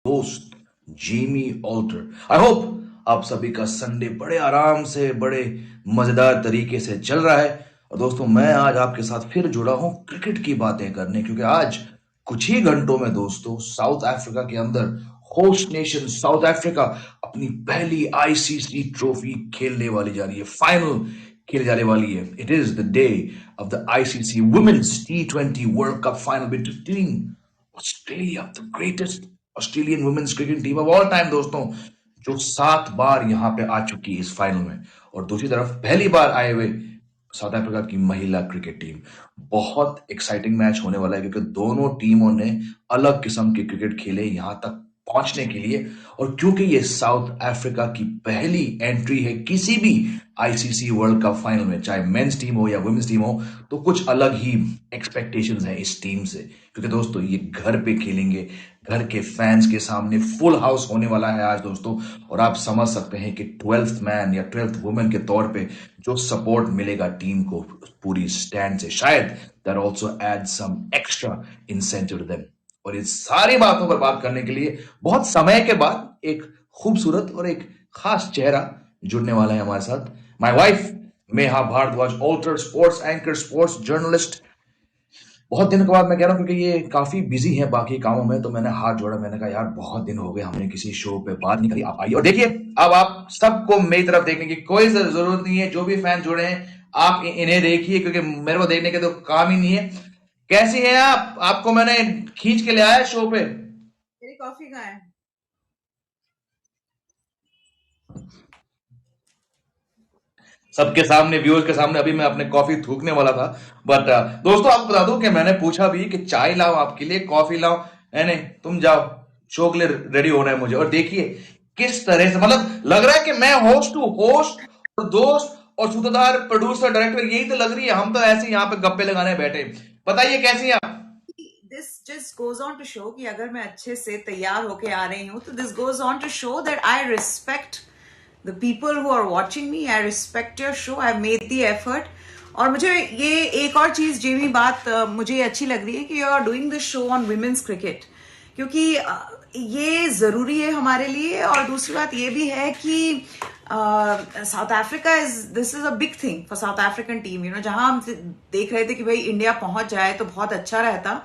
दोस्त Jamie alter. I hope आप सभी का संडे बड़े आराम से बड़े मजेदार तरीके से चल रहा है। और दोस्तों मैं आज आपके साथ फिर जुड़ा हूं क्रिकेट की बातें करने, क्योंकि आज कुछ ही घंटों में दोस्तों साउथ अफ्रीका के अंदर होस्ट नेशन साउथ अफ्रीका अपनी पहली आईसीसी ट्रॉफी खेलने वाली जा रही है, फाइनल खेले जाने वाली है। It is the day of the ICC women's T20 world cup final between Australia, the greatest Australian women's cricket team of all time दोस्तों, जो 7 बार यहां पे आ चुकी है इस फाइनल में। और दूसरी तरफ पहली बार आए हुए साउथ अफ्रीका की महिला क्रिकेट टीम। बहुत एक्साइटिंग मैच होने वाला है, क्योंकि दोनों टीमों ने अलग किस्म के क्रिकेट खेले यहां तक पहुंचने के लिए। और क्योंकि ये साउथ अफ्रीका की पहली एंट्री है किसी भी आईसीसी वर्ल्ड कप फाइनल में, चाहे मेंस टीम हो या वुमेन्स टीम हो, तो कुछ अलग ही एक्सपेक्टेशंस हैं इस टीम से। क्योंकि दोस्तों ये घर पे खेलेंगे, घर के फैंस के सामने, फुल हाउस होने वाला है आज दोस्तों। और आप समझ सकते हैं कि 12th मैन या 12th वुमेन के तौर पे जो सपोर्ट मिलेगा टीम को पूरी स्टैंड से, शायद that also add some extra incentive to them. और इस सारी बातों पर बात करने के लिए बहुत समय के बाद एक खूबसूरत और एक खास चेहरा जुड़ने वाला है हमारे साथ। My wife Meha Bhardwaj Alter, sports anchor, sports journalist. बहुत दिन के बाद मैं कह रहा हूं, क्योंकि ये काफी बिजी है बाकी कामों में, तो मैंने हाथ जोड़ा, मैंने कहा यार बहुत दिन हो गए हमने किसी शो पे बात नहीं करी, आप आइए। और देखिए अब आप सबको मेरी तरफ देखने की कोई जरूरत नहीं है, जो भी फैन जुड़े हैं आप इन्हें देखिए, क्योंकि मेरे को देखने के तो काम ही नहीं है। कैसी हैं आप? आपको मैंने खींच के ले आया शो पे। मेरी कॉफी कहाँ है? सबके सामने, व्यूअर्स के सामने अभी मैं अपने कॉफी थूकने वाला था। बट दोस्तों आपको बता दूं कि मैंने पूछा भी कि चाय लाओ आपके लिए, कॉफी लाओ। नहीं नहीं, तुम जाओ, शो के लिए रेडी होना है मुझे। और देखिए किस तरह से, मतलब लग रहा है कि मैं होस्ट हूँ, होस्ट और दोस्त और सूत्रधार, प्रोड्यूसर, डायरेक्टर, यही तो लग रही है। हम तो ऐसे यहाँ पे गप्पे लगाने बैठे। बताइए कैसी हैं आप? This just goes on to show कि अगर मैं अच्छे से तैयार होके आ रही हूँ तो this goes on to show that I respect the people who are watching me. I respect your show, I made the effort. और मुझे ये एक और चीज जेमी बात मुझे अच्छी लग रही है कि you are doing the show on women's cricket, क्योंकि ये जरूरी है हमारे लिए। और दूसरी बात ये भी है कि south Africa is this is a big thing for South African team. जहां हम देख रहे थे कि भाई इंडिया पहुंच जाए तो बहुत अच्छा रहता।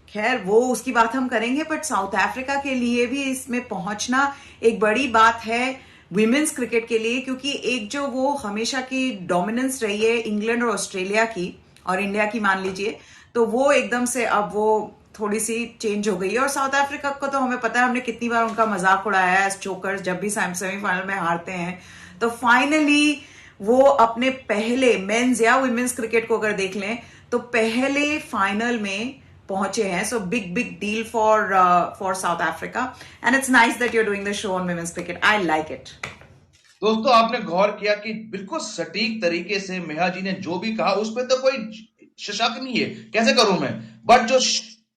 खैर वो उसकी बात हम करेंगे, बट साउथ अफ्रीका के लिए भी इसमें पहुंचना एक बड़ी बात है विमेन्स क्रिकेट के लिए, क्योंकि एक जो वो हमेशा की डोमिनेंस रही है इंग्लैंड और ऑस्ट्रेलिया की और इंडिया की मान लीजिए, तो वो एकदम से अब वो थोड़ी सी चेंज हो गई है। और साउथ अफ्रीका को तो हमें पता है, हमने कितनी बार उनका मजाक उड़ाया है, चोकर्स जब भी सेमीफाइनल में हारते हैं। तो फाइनली वो अपने पहले मेंस या वुमेन्स क्रिकेट को अगर देख लें तो पहले फाइनल में पहुंचे हैं। So big big deal for South Africa, and it's nice that you are doing the show on women's cricket. I like it. दोस्तों आपने गौर किया कि बिल्कुल सटीक तरीके से मेहा जी ने जो भी कहा उस पर तो कोई शक नहीं है, कैसे करूं मैं। बट जो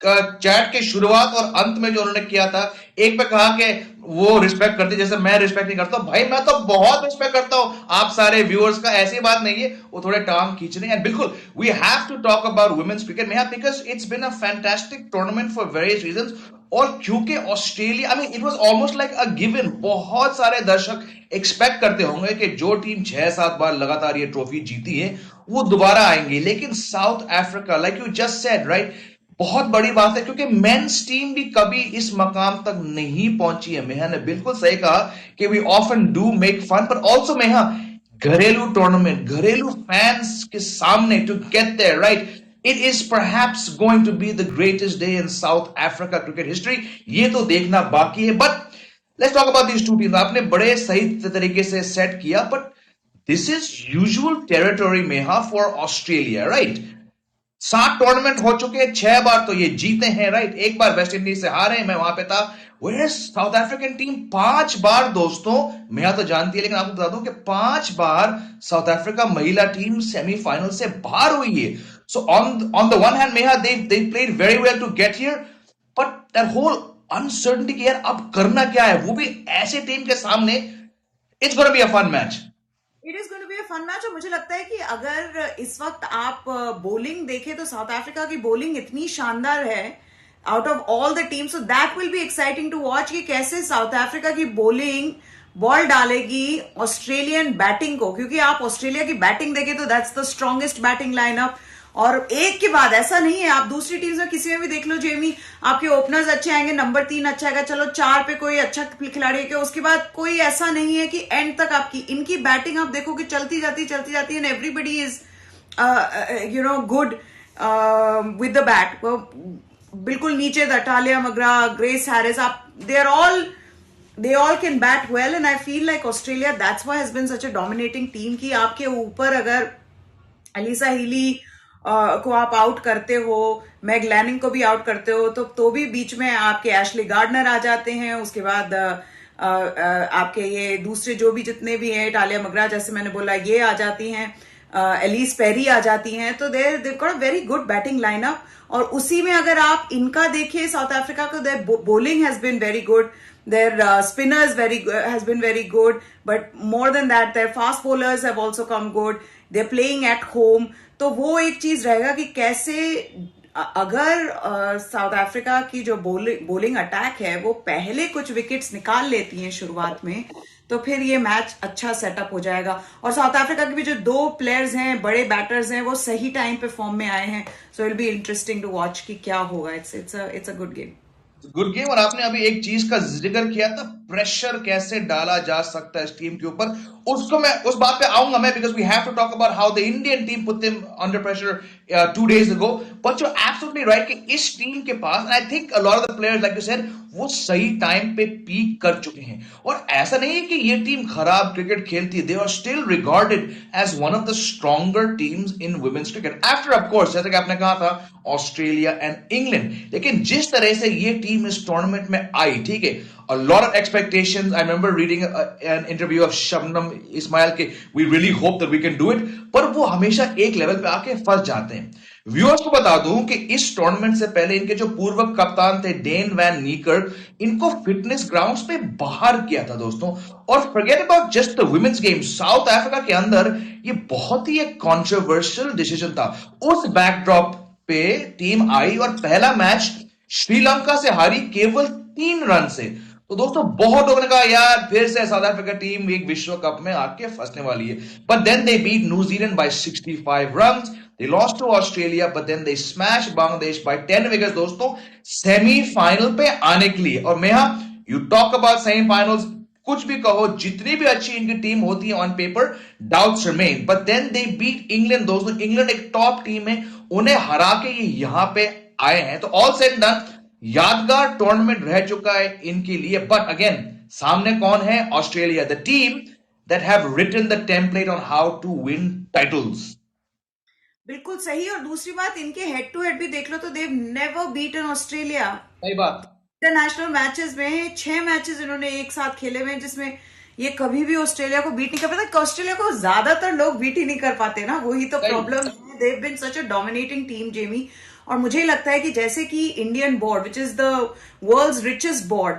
चैट के शुरुआत और अंत में जो उन्होंने किया था, एक पे कहा कि वो रिस्पेक्ट करती, जैसे मैं रिस्पेक्ट नहीं करता। भाई मैं तो बहुत रिस्पेक्ट करता हूं आप सारे व्यूअर्स का, ऐसी बात नहीं है। वो थोड़े टांग खींच रहे हैं। बिल्कुल we have to talk about women's cricket Meha, because it's been a fantastic tournament for various reasons. और क्योंकि Australia, I mean it was almost like a given. बहुत सारे दर्शक एक्सपेक्ट करते होंगे कि जो टीम 6-7 बार लगातार ये ट्रॉफी जीती है वो दोबारा आएंगी, लेकिन south Africa, like you just said right, बहुत बड़ी बात है, क्योंकि मेंस टीम भी कभी इस मकाम तक नहीं पहुंची है। मेहा ने बिल्कुल सही कहा कि we often do make fun, पर ऑल्सो मेहा, घरेलू टूर्नामेंट, घरेलू फैंस के सामने to get there right, it is perhaps going to be the greatest day in South Africa cricket history. ये तो देखना बाकी है। But let's talk about these two teams. आपने बड़े सही तरीके से सेट किया, but this is usual territory Meha for Australia right. 7 tournament हो चुके हैं, 6 बार तो ये जीते हैं राइट, एक बार वेस्ट इंडीज से हारे हैं, मैं वहां पे था। वह साउथ अफ्रीकन टीम 5 बार दोस्तों, मैं तो जानती है, लेकिन आपको बता दूं कि 5 बार साउथ अफ्रीका महिला टीम सेमीफाइनल से बाहर हुई है। So on the one hand Meha, they played very well to get here, but that whole uncertainty कि यार अब करना क्या है, वो भी ऐसे टीम के सामने। It's gonna be a fun match. It is going to be a fun match. और मुझे लगता है कि अगर इस वक्त आप बॉलिंग देखें तो साउथ अफ्रीका की बॉलिंग इतनी शानदार है out of all the teams. So that will be exciting to watch कि कैसे साउथ अफ्रीका की बॉलिंग बॉल डालेगी ऑस्ट्रेलियन बैटिंग को, क्योंकि आप ऑस्ट्रेलिया की बैटिंग देखें तो that's the strongest batting lineup. और एक के बाद ऐसा नहीं है, आप दूसरी टीम्स में किसी में भी देख लो जेमी, आपके ओपनर्स अच्छे आएंगे, नंबर 3 अच्छा आएगा, चलो 4 पे कोई अच्छा खिलाड़ी है, उसके बाद कोई ऐसा नहीं है कि एंड तक आपकी इनकी बैटिंग आप देखो कि चलती जाती है and everybody is good with the bat. बिल्कुल नीचे टालिया मगरा, ग्रेस हैरिस, आप they all can bat well, and I feel like Australia, that's why has been such a dominating team कि आपके ऊपर अगर अलीसा हीली को आप आउट करते हो, मैग लैनिंग को भी आउट करते हो, तो भी बीच में आपके एशली गार्डनर आ जाते हैं, उसके बाद आपके ये दूसरे जो भी जितने भी हैं, टालिया मगरा जैसे मैंने बोला ये आ जाती हैं, एलिस पेरी आ जाती हैं, तो they've got a very good batting lineup। और उसी में अगर आप इनका देखिए साउथ अफ्रीका को, their bowling has been very good, their spinners has been very good, but more than that their fast bowlers have also come good, they're playing at home। तो वो एक चीज रहेगा कि कैसे अगर साउथ अफ्रीका की जो बॉलिंग अटैक है वो पहले कुछ विकेट्स निकाल लेती हैं शुरुआत में, तो फिर ये मैच अच्छा सेटअप हो जाएगा। और साउथ अफ्रीका के भी जो 2 प्लेयर्स हैं, बड़े बैटर्स हैं, वो सही टाइम पे फॉर्म में आए हैं, so it will be interesting to watch कि क्या होगा। It's a good game. Good game. और आपने अभी एक चीज का जिक्र किया था, प्रेशर कैसे डाला जा सकता है इस टीम के ऊपर, उसको मैं उस बात पे आऊंगा मैं, because we have to talk about how the Indian team put them under pressure 2 days ago। But you absolutely right कि इस टीम के पास, I think a lot of the players like you said, वो सही time पे peak कर चुके हैं। और ऐसा नहीं है कि ये टीम खराब क्रिकेट खेलती है, they are still regarded as one of the stronger teams in women's cricket after, of course, जैसे कि आपने कहा था, ऑस्ट्रेलिया एंड इंग्लैंड। लेकिन जिस तरह से ये टीम इस टूर्नामेंट में आई, ठीक है, a lot of expectations. I remember reading an interview of Shabnam Ismail के we really hope that we can do it, पर वो हमेशा एक लेवल पे आके फंस जाते हैं। व्यूअर्स को बता दूं कि इस टूर्नामेंट से पहले इनके जो पूर्व कप्तान थे डेन वैन नीकर, इनको फिटनेस ग्राउंड्स पे बाहर किया था दोस्तों। और forget about just the women's game, South Africa के अंदर ये बहुत ही एक कॉन्ट्रोवर्शियल डिसीजन था। उस बैकड्रॉप पे टीम आई और पहला मैच श्रीलंका से हारी केवल 3 रन से। तो दोस्तों बहुत लोगों ने कहा यार फिर से साउथ अफ्रीका टीम एक विश्व कप में आके फंसने वाली है, but then they beat New Zealand by 65 runs, they lost to Australia, but then they smash Bangladesh by 10 wickets दोस्तों, सेमीफाइनल पे आने के लिए। और मेहा, यू टॉक अबाउट सेमीफाइनल्स, कुछ भी कहो, जितनी भी अच्छी इनकी टीम होती है on paper, doubts remain, but then they beat England दोस्तों। इंग्लैंड एक टॉप टीम है, उन्हें हरा के ये यहां पे आए हैं। तो ऑल सेड डन, यादगार टूर्नामेंट रह चुका है इनके लिए। बट अगेन सामने कौन है? Australia, the team that have written the template on how to win titles. बिल्कुल सही। और दूसरी बात, इनके हेड टू हेड भी देख लो तो देव नेवर बीटन ऑस्ट्रेलिया। सही बात। इंटरनेशनल मैचेस में 6 मैचेस इन्होंने एक साथ खेले हुए हैं, जिसमें ये कभी भी ऑस्ट्रेलिया को बीट नहीं कर पाते। ऑस्ट्रेलिया को ज्यादातर लोग बीट ही नहीं कर पाते ना, वही तो प्रॉब्लम है। They've been such a dominating team Jamie. और मुझे लगता है कि जैसे कि Indian board which is the world's richest board,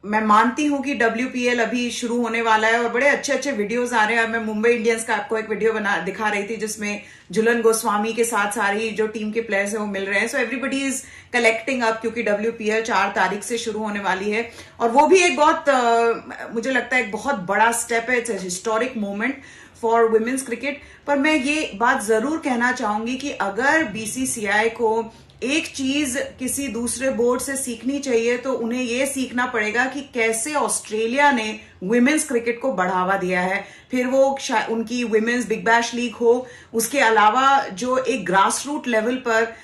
मैं मानती हूं कि WPL अभी शुरू होने वाला है और बड़े अच्छे अच्छे वीडियोस आ रहे हैं। मैं मुंबई इंडियंस का आपको एक वीडियो दिखा रही थी जिसमें झुलन गोस्वामी के साथ सारी जो टीम के प्लेयर्स हैं वो मिल रहे हैं। So everybody is collecting up, क्योंकि WPL 4 तारीख से शुरू होने वाली है। और वो भी एक बहुत मुझे लगता है एक बहुत बड़ा स्टेप है, it's historic moment for women's cricket. पर मैं ये बात जरूर कहना चाहूंगी कि अगर BCCI को एक चीज किसी दूसरे बोर्ड से सीखनी चाहिए तो उन्हें यह सीखना पड़ेगा कि कैसे ऑस्ट्रेलिया ने वुमेन्स क्रिकेट को बढ़ावा दिया है। फिर वो उनकी वुमेन्स बिग बैश लीग हो, उसके अलावा जो एक ग्रास रूट लेवल पर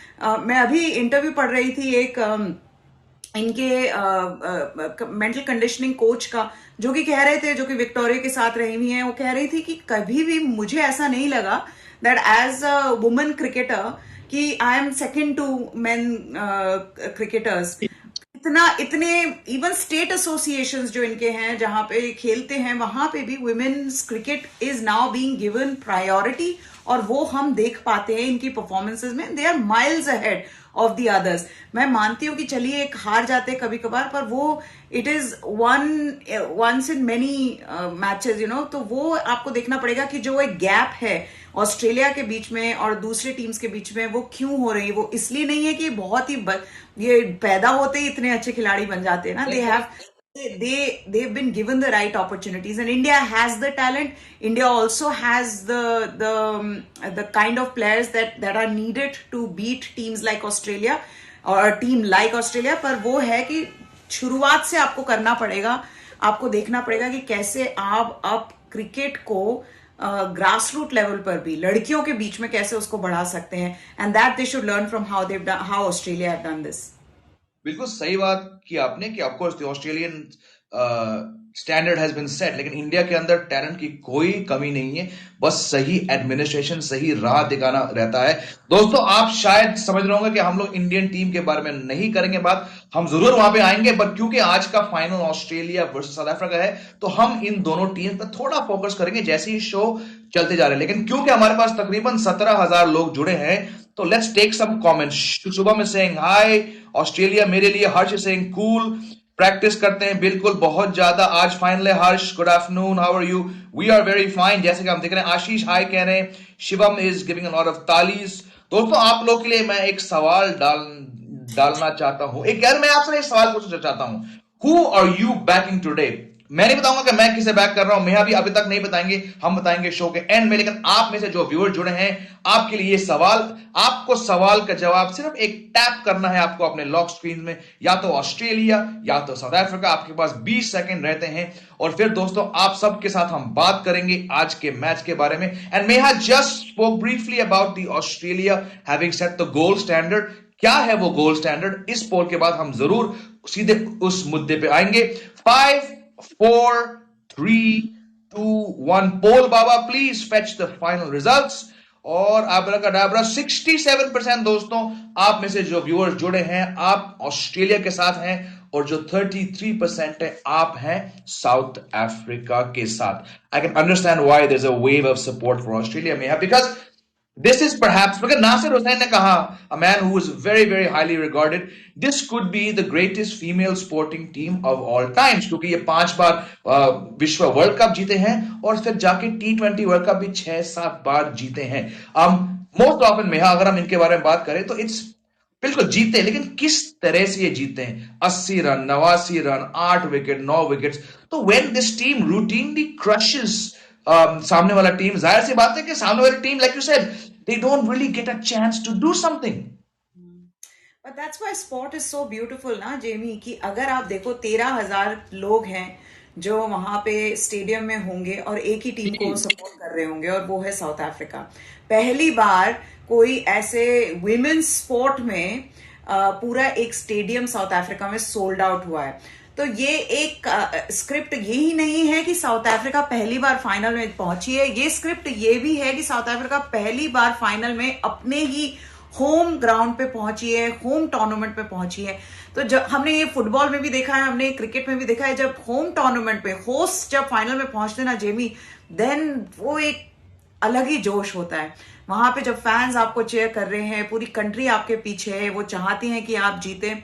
मैं अभी इंटरव्यू पढ़ रही थी एक इनके मेंटल कंडीशनिंग कोच का, जो कि कह रहे थे, जो कि विक्टोरिया के साथ रही हुई हैं, वो कह रही थी कि कभी भी मुझे ऐसा नहीं लगा that as a women cricketer कि I am second to men cricketers. इतने इवन स्टेट एसोसिएशंस जो इनके हैं जहां पे खेलते हैं, वहां पे भी women's cricket is now being given priority और वो हम देख पाते हैं इनकी परफॉर्मेंसेज में, they are miles ahead of the others. मैं मानती हूँ कि चलिए एक हार जाते हैं कभी कभार, पर वो it is once in many matches, तो वो आपको देखना पड़ेगा कि जो एक गैप है ऑस्ट्रेलिया के बीच में और दूसरे टीम्स के बीच में, वो क्यों हो रही है। वो इसलिए नहीं है कि बहुत ही ये पैदा होते ही इतने अच्छे खिलाड़ी बन जाते हैं ना, they've been given the right opportunities, and India has the talent. India also has the kind of players that are needed to beat teams like Australia or a team like Australia. पर वो है कि शुरुआत से आपको करना पड़ेगा, आपको देखना पड़ेगा कि कैसे आप क्रिकेट को ग्रास रूट लेवल पर भी लड़कियों के बीच में कैसे उसको बढ़ा सकते हैं, and that they should learn from how Australia have done this. बिल्कुल सही बात की आपने कि of course the Australian standard has been set, लेकिन इंडिया के अंदर टैलेंट की कोई कमी नहीं है, बस सही एडमिनिस्ट्रेशन, सही राह दिखाना रहता है। दोस्तों, आप शायद समझ रहे होंगे कि हम लोग इंडियन टीम के बारे में नहीं करेंगे बात, हम जरूर वहां पे आएंगे, बट क्योंकि आज का final Australia versus south Africa है, तो हम इन दोनों टीम पर थोड़ा फोकस करेंगे जैसे ही शो चलते जा रहे हैं। लेकिन क्योंकि हमारे पास तकरीबन 17,000 लोग जुड़े हैं, तो let's take some comments. Shubham is saying hi Australia मेरे लिए, Harsh is saying cool, practice करते हैं बिल्कुल बहुत ज्यादा, आज फाइनल है। Harsh good afternoon, how are you? We are very fine, जैसे कि हम देख रहे हैं। आशीष हाय कह रहे हैं। Shivam is giving a lot of तालीज। दोस्तों, आप लोग के लिए मैं एक सवाल डालना चाहता हूं। एक यार मैं आपसे एक सवाल पूछना चाहता हूं, who are you backing today? मैं नहीं बताऊंगा कि मैं किसे बैक कर रहा हूं, मैं अभी तक नहीं बताएंगे, हम बताएंगे शो के एंड में। लेकिन आप में से जो व्यूअर जुड़े हैं, आपके लिए ये सवाल, आपको सवाल का जवाब सिर्फ एक टैप करना है आपको अपने लॉक स्क्रीन में, या तो ऑस्ट्रेलिया या तो साउथ अफ्रीका। आपके पास 20 सेकंड रहते हैं, और फिर दोस्तों आप सबके साथ हम बात करेंगे आज के मैच के बारे में। And Meha just spoke briefly about the Australia having set the gold standard। क्या है वो गोल्ड स्टैंडर्ड? इस पोल के बाद हम जरूर सीधे उस मुद्दे पे आएंगे। 5 4 3 2 1 पोल बाबा please fetch the final results. और अब्राकडाब्रा 67% दोस्तों आप में से जो व्यूअर्स जुड़े हैं, आप ऑस्ट्रेलिया के साथ हैं, और जो 33% है आप हैं साउथ अफ्रीका के साथ। I can understand why there is a wave of support for Australia में, because this is perhaps, because Nasir Hussain ने कहा, a man who is very very highly regarded, this could be the greatest female sporting team of all times, क्योंकि ये 5 बार विश्व world cup जीते हैं, और फिर जाके T20 वर्ल्ड कप भी 6-7 बार जीते हैं। मोस्ट ऑफन में अगर हम इनके बारे में बात करें तो इट्स बिल्कुल जीते, लेकिन किस तरह से ये जीते हैं? 80 रन, 89 रन, 8 विकेट, 9 विकेट्स। तो when this team routinely crushes सामने वाला टीम, जाहिर सी बात है कि सामने वाली team, like you said, they don't really get a chance to do something. But that's why sport is so beautiful ना जेमी, कि अगर आप देखो 13,000 लोग हैं जो वहां पे स्टेडियम में होंगे और एक ही टीम को सपोर्ट कर रहे होंगे, और वो है साउथ अफ्रीका। पहली बार कोई ऐसे विमेन्स स्पोर्ट में पूरा एक स्टेडियम साउथ अफ्रीका में सोल्ड आउट हुआ है। तो ये एक स्क्रिप्ट यही नहीं है कि साउथ अफ्रीका पहली बार फाइनल में पहुंची है, ये स्क्रिप्ट ये भी है कि साउथ अफ्रीका पहली बार फाइनल में अपने ही होम ग्राउंड पे पहुंची है, होम टूर्नामेंट पे पहुंची है। तो जब हमने ये फुटबॉल में भी देखा है, हमने क्रिकेट में भी देखा है, जब होम टूर्नामेंट पे होस्ट जब फाइनल में पहुंचते ना जेमी, देन वो एक अलग ही जोश होता है। वहां पे जब फैंस आपको चेयर कर रहे हैं, पूरी कंट्री आपके पीछे है, वो चाहती है कि आप जीते,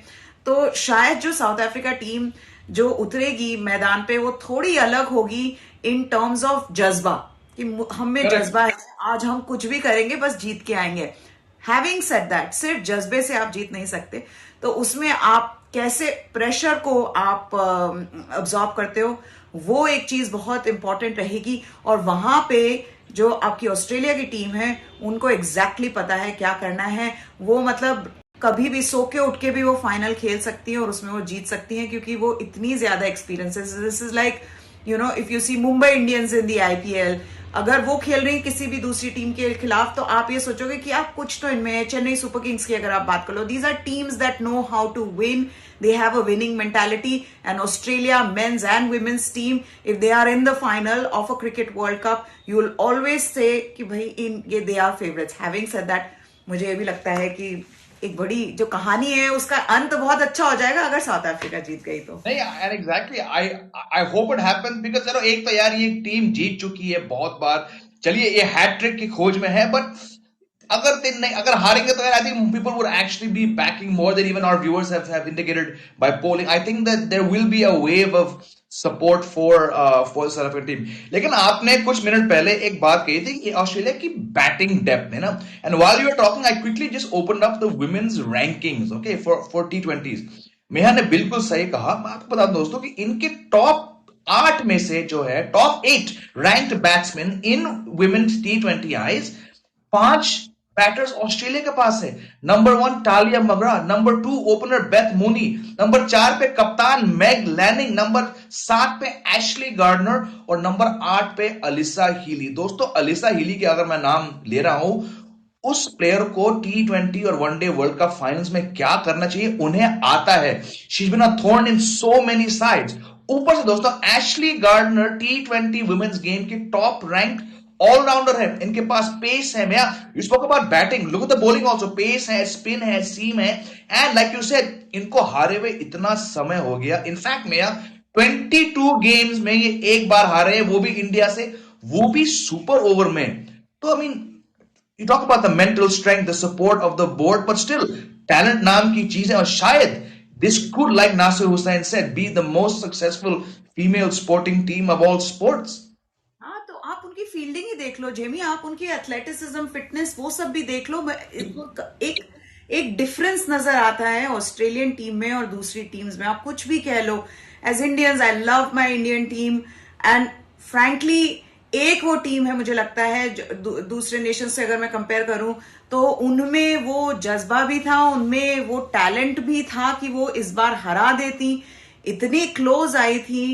तो शायद जो साउथ अफ्रीका टीम जो उतरेगी मैदान पे, वो थोड़ी अलग होगी इन टर्म्स ऑफ जज्बा, कि हमें जज्बा है, आज हम कुछ भी करेंगे, बस जीत के आएंगे। हैविंग सेड दैट, सिर्फ जज्बे से आप जीत नहीं सकते, तो उसमें आप कैसे प्रेशर को आप अब्सॉर्ब करते हो, वो एक चीज बहुत इंपॉर्टेंट रहेगी। और वहां पे जो आपकी ऑस्ट्रेलिया की टीम है, उनको एग्जैक्टली पता है क्या करना है। वो मतलब कभी भी सो के उठ के भी वो फाइनल खेल सकती है और उसमें वो जीत सकती है, क्योंकि वो इतनी ज्यादा एक्सपीरियंस है। This is like if you see Mumbai Indians in the IPL, अगर वो खेल रही किसी भी दूसरी टीम के खिलाफ, तो आप ये सोचोगे कि आप कुछ तो इनमें है। चेन्नई सुपर किंग्स की अगर आप बात कर लो, these are teams that know how to win, they have a winning mentality, and Australia men's and women's team, if they are in the final of a cricket world cup, you will always say कि भाई ये they are favorites. Having said that, मुझे ये भी लगता है कि एक बड़ी जो कहानी है उसका अंत बहुत अच्छा हो जाएगा अगर साउथ अफ्रीका जीत गई तो। नहीं, and exactly, I hope it happens, because एक तो यार ये टीम जीत चुकी है बहुत बार, चलिए ये हैट्रिक की खोज में है, बट अगर हारेंगे तो I think people would actually be backing more than even our viewers have indicated by polling. I think that there will be a wave of support for South African team. लेकिन आपने कुछ minute पहले एक बात कही थी कि Australia की बैटिंग डेप्थ है ना, and while you are talking I quickly just opened up the women's rankings okay for टी20s. मेहा ने बिल्कुल सही कहा. मैं आपको बता दूं दोस्तों कि इनके टॉप 8 में से जो है top 8 ranked batsman in women's टी20 आईज, 5 बैटर्स ऑस्ट्रेलिया के पास है. Number 1 Tahlia McGrath, number 2 opener Beth Mooney, number 4 पे कप्तान मैग लैनिंग, नंबर 7 पे एशली गार्डनर और नंबर 8 पे अलिसा हीली. दोस्तों अलिसा हीली के अगर मैं नाम ले रहा हूं, उस प्लेयर को टी20 और वनडे वर्ल्ड कप फाइनल्स में क्या करना चाहिए उन्हें आता है. She is been a thorn in so many sides. ऊपर से दोस्तों एशली गार्डनर टी20 वुमेन्स गेम की टॉप रैंक ऑलराउंडर है. इनके पास पेस है. मैं you spoke about batting, look at the bowling also. Pace है, स्पिन है, सीम है, एंड लाइक यू सेड इनको हारे हुए इतना समय हो गया. इनफैक्ट मैं 22 गेम्स में ये एक बार हारे हैं, वो भी इंडिया से, वो भी सुपर ओवर में. तो I mean you talk about the mental strength, the support of the board, but still talent नाम की चीज है. और शायद this could, like Nasir Hussain said, be the most successful female sporting team of all sports. हाँ, तो आप उनकी फील्डिंग ही देख लो जेमी, आप उनकी एथलेटिसिज्म, फिटनेस, वो सब भी देख लो. एक एक डिफरेंस नजर आता है ऑस्ट्रेलियन टीम में और दूसरी टीम्स में. आप कुछ भी कह लो, as Indians I love my Indian team, and frankly एक वो टीम है मुझे लगता है दूसरे नेशन से अगर मैं कंपेयर करूं तो उनमें वो जज्बा भी था, उनमें वो टैलेंट भी था कि वो इस बार हरा देती, इतनी क्लोज आई थी.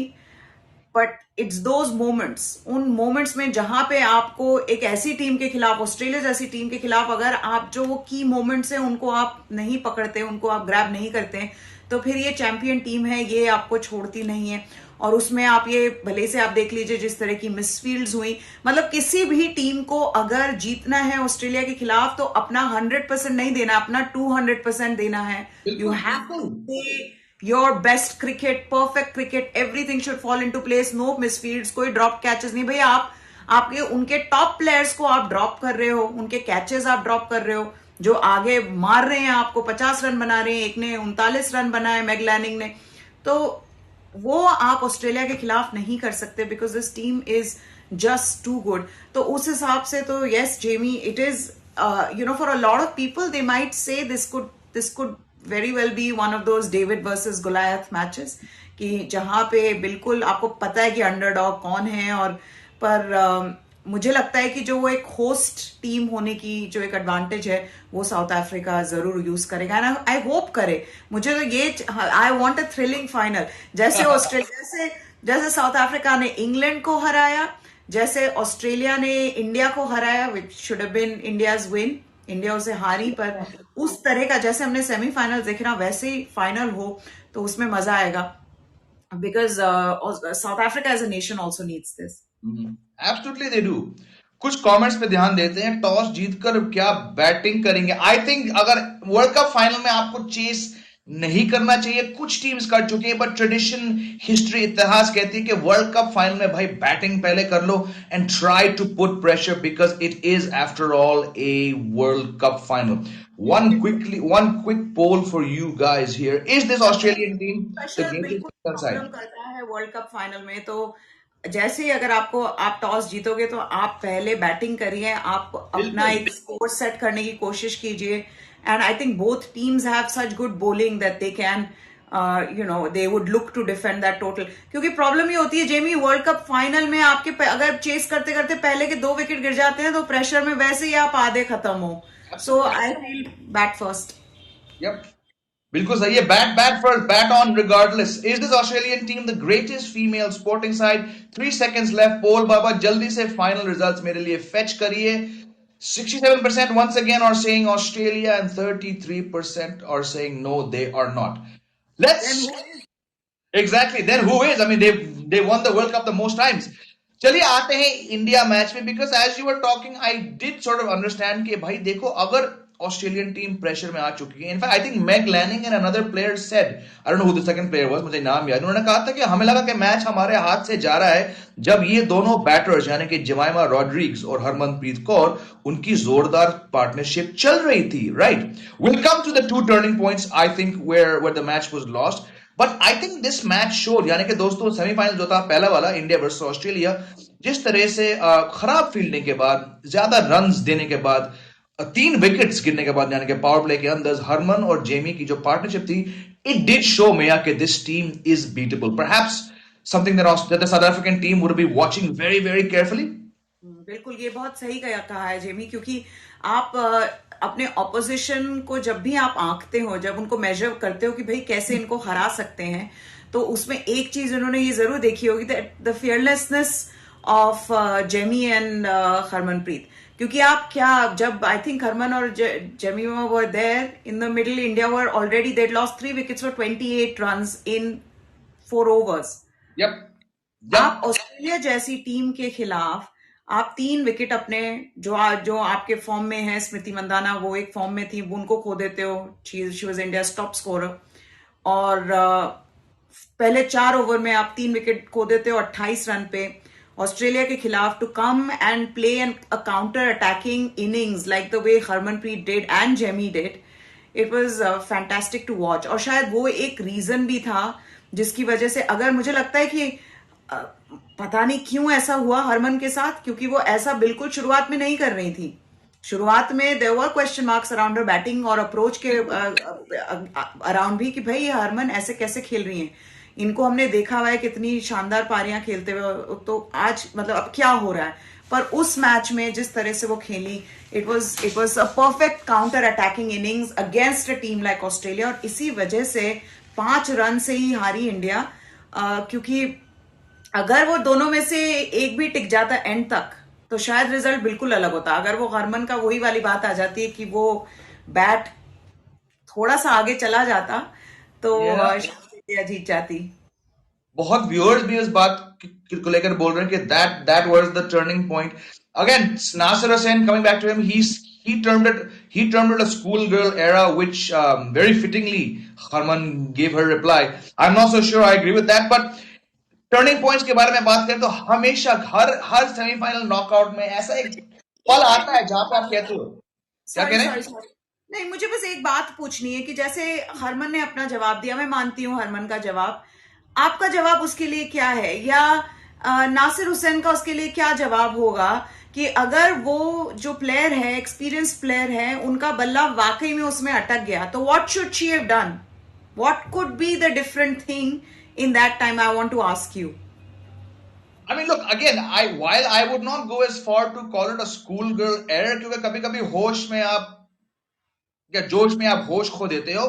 बट इट्स दोज मोमेंट्स, उन मोमेंट्स में जहां पे आपको एक ऐसी टीम के खिलाफ, ऑस्ट्रेलिया जैसी टीम के खिलाफ, अगर आप जो वो की मोमेंट्स हैं उनको आप नहीं पकड़ते, उनको आप ग्रैब नहीं करते, तो फिर ये चैंपियन टीम है, ये आपको छोड़ती नहीं है. और उसमें आप ये भले से आप देख लीजिए जिस तरह की मिसफील्ड्स हुई, मतलब किसी भी टीम को अगर जीतना है ऑस्ट्रेलिया के खिलाफ तो अपना 100% नहीं देना, अपना 200% देना है. You have to play your best cricket, perfect cricket, everything should fall into place, no misfields, कोई ड्रॉप कैचेस नहीं. भैया आप आपके उनके टॉप प्लेयर्स को आप ड्रॉप कर रहे हो, उनके कैचेस आप ड्रॉप कर रहे हो, जो आगे मार रहे हैं आपको 50 रन बना रहे हैं. एक ने 39 रन बनाए मैग लैनिंग ने. तो वो आप ऑस्ट्रेलिया के खिलाफ नहीं कर सकते because this team is just too good. तो उस हिसाब से तो yes Jamie, it is for a lot of people they might say this could very well be one of those David versus Goliath matches, कि जहां पे बिल्कुल आपको पता है कि अंडरडॉग कौन है. और पर मुझे लगता है कि जो वो एक होस्ट टीम होने की जो एक एडवांटेज है वो साउथ अफ्रीका जरूर यूज करेगा. एंड आई होप करे. मुझे तो ये, I want a thrilling final, जैसे ऑस्ट्रेलिया से, जैसे साउथ अफ्रीका ने इंग्लैंड को हराया, जैसे ऑस्ट्रेलिया ने इंडिया को हराया, which should have been India's win, India उसे हारी, पर उस तरह का जैसे हमने सेमीफाइनल देखे ना वैसे ही फाइनल हो तो उसमें मजा आएगा. Because South Africa as a nation also needs this. Absolutely they do. कुछ कमेंट्स पे ध्यान देते हैं. टॉस जीतकर क्या बैटिंग करेंगे? आई थिंक अगर वर्ल्ड कप फाइनल में आपको चेस नहीं करना चाहिए. कुछ टीम्स कर चुकी है, बट ट्रेडिशन, हिस्ट्री, इतिहास कहती है कि वर्ल्ड कप फाइनल में भाई बैटिंग पहले कर लो and try to put pressure because it is after all a world cup final. One quick poll for you guys here. Is this Australian team the pressure greatest बिल्कुल physical problem side? करता है world cup final में. तो जैसे ही अगर आप toss जीतोगे तो आप पहले बैटिंग करिए, आप अपना एक स्कोर सेट करने की कोशिश कीजिए. And I think both teams have such good bowling that they can they would look to defend that total. क्योंकि प्रॉब्लम ये होती है जेमी, वर्ल्ड कप फाइनल में आपके अगर चेस करते करते पहले के 2 विकेट गिर जाते हैं तो प्रेशर में वैसे ही आप आधे खत्म हो. So I feel bat first. Yep. बिल्कुल सही है. Bat first, bat on regardless. Is this Australian team the greatest female sporting side? 3 seconds left. पोल बाबा जल्दी से final results मेरे लिए fetch करिए. 67% once again are saying Australia and 33% are saying no, they are not. Let's exactly. Then who is? I mean, they won the World Cup the most times. चलिए आते हैं India match में. Because as you are talking I did sort of understand कि भाई देखो, अगर Australian team pressure में आ चुकी है. In fact I think mag Lanning and another player said, I don't know who the second player was, मुझे नाम याद, उन्होंने कहा था कि हमें लगा कि मैच हमारे हाथ से जा रहा है जब ये दोनों बैटर्स यानी कि जमाइमा रॉड्रिग्स और हरमनप्रीत कौर उनकी जोरदार पार्टनरशिप चल रही थी. Right, will come to the two turning points I think where the match was lost. But I think this match showed, यानी कि दोस्तों सेमीफाइनल जो था पहला वाला इंडिया वर्सेस ऑस्ट्रेलिया, जिस तरह से खराब फील्डिंग के बाद, ज्यादा रन्स देने के बाद, 3 विकेट्स गिरने के बाद, यानी कि पावर प्ले के अंदर हरमन और जेमी की जो पार्टनरशिप थी, इट डिड शो मेया कि this team is beatable. Perhaps something that the south African team would be watching very very carefully. बिल्कुल, ये बहुत सही कहा है जेमी, क्योंकि आप अपने ऑपोजिशन को जब भी आप आंकते हो, जब उनको मेजर करते हो कि भाई कैसे इनको हरा सकते हैं, तो उसमें एक चीज उन्होंने ये जरूर देखी होगी, the fearlessness of Jemi and Harmanpreet. क्योंकि आप क्या, जब आई थिंक हरमन और Jemi were there in the middle, India were already, they lost 3 wickets for 28 runs in 4 overs. Yup आप यप. ऑस्ट्रेलिया जैसी टीम के खिलाफ आप 3 विकेट अपने, जो आपके फॉर्म में है, स्मृति मंदाना वो एक फॉर्म में थी, उनको खो देते हो. She was India top scorer. और पहले 4 ओवर में आप 3 विकेट खो देते हो 28 रन पे. ऑस्ट्रेलिया के खिलाफ to come and play an a counter attacking innings like the way Harmanpreet did and Jemi did, it was fantastic to watch. और शायद वो एक रीजन भी था जिसकी वजह से, अगर मुझे लगता है कि पता नहीं क्यों ऐसा हुआ हरमन के साथ, क्योंकि वो ऐसा बिल्कुल शुरुआत में नहीं कर रही थी. शुरुआत में there were question marks around her batting और अप्रोच के अराउंड भी, कि भाई ये हरमन ऐसे कैसे खेल रही हैं, इनको हमने देखा हुआ है कितनी शानदार पारियां खेलते हुए, तो आज मतलब अब क्या हो रहा है. पर उस मैच में जिस तरह से वो खेली, it was a perfect counter attacking innings against a team like Australia. और इसी वजह से 5 रन से ही हारी इंडिया, क्योंकि अगर वो दोनों में से एक भी टिक जाता एंड तक, तो शायद रिजल्ट बिल्कुल अलग होता. अगर वो हरमन का वही वाली बात आ जाती है कि वो बैट थोड़ा सा आगे चला जाता, तो Yeah. शायद इंडिया जीत जाती. बहुत व्यूअर्स भी इस बात को लेकर बोल रहे हैं कि that was the turning point. Again Nasser Hussain, coming back to him, he termed it a schoolgirl era, which very fittingly Harman gave her reply. I'm not so sure I agree with that, but turning points के बारे में बात करें तो हमेशा हर semifinal knockout में ऐसा एक पल आता है जहां पे आप कहते हो, क्या कह सॉरी रहे सॉरी हैं? सॉरी, नहीं, मुझे बस एक बात पूछनी है कि जैसे हरमन ने अपना जवाब दिया, मैं मानती हूँ हरमन का जवाब, आपका जवाब उसके लिए क्या है, या नासिर हुसैन का उसके लिए क्या जवाब होगा, कि अगर वो जो प्लेयर है, एक्सपीरियंस प्लेयर है, उनका बल्ला वाकई में उसमें अटक गया, तो what should she have done, what could be the different thing in that time, I want to ask you. I mean, look, again, while I would not go as far to call it a schoolgirl error, क्योंकि कभी कभी होश में आप या जोश में आप होश खो देते हो.